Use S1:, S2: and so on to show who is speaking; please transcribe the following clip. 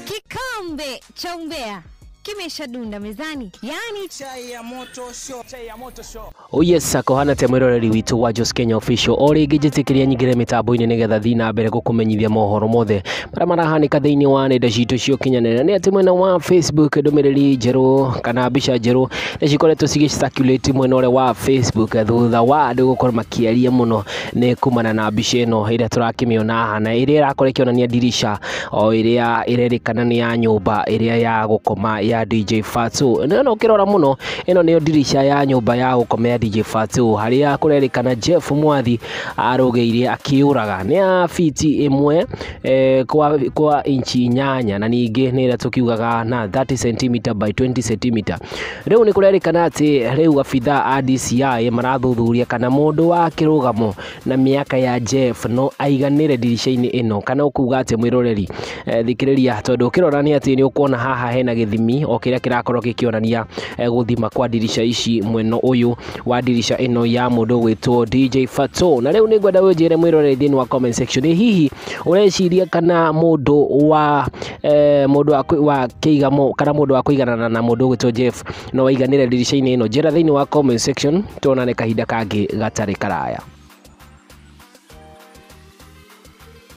S1: Kikombe cha umbea kimeshadunda mezani, yani
S2: chai ya moto show.
S3: Oh yes, akohana temweroreri witu wa Jos Kenya Official ori gijitikiria nyigire mitambo-ini nigetha thina mbere gukumenyithia mohoro mothe maria marahanika thiini wa nenda citu cio kinyanira ni ati mwena wa Facebook ndumiriri njeru kana mbica njeru ni cikoretwo cigicirculate mwena ule wa Facebook thutha wa andu gukorwo makiaria muno ni kumana na mbica ino iria turakimiona haha na iria irakorwo ikionania dirisha o iria irerikana ni ya nyumba iria ya gukoma ya DJ Fatu. No kirora muno ino niyo dirisha ya nyumba ya gukoma ya DJ Fatu haria kurerikana Jeff Mwathi arogeire akiuraga ni a fiti imwe kwa inchi 8 na ningi ni ira tukiugaga na 30 cm by 20 cm. Riu ni kurerikana ati riu afitha a DCI marathuthuria kana mundu wa kirugamo na miaka ya Jeff no aiganire dirisha-ini ino kana ukuga ati mwiroreri thikiriria tondu kirora ni ati ni ukuona haha hena githimi o kiria kirakorwo gikionania guthima kwa dirisha ici mweno uyu wa dirisha ino ya mundu gwitwo DJ Fatu. Na riu ni ngwenda unjire mwiroreri thini wa comment section hihi ureciria kana mundu wa kiigamo kana mundu wa kuiganana na mundu gwitwo Jeff no waiganire dirisha-ini ino. Njira thini wa comment section tuonane kahinda kangi gatari karaya.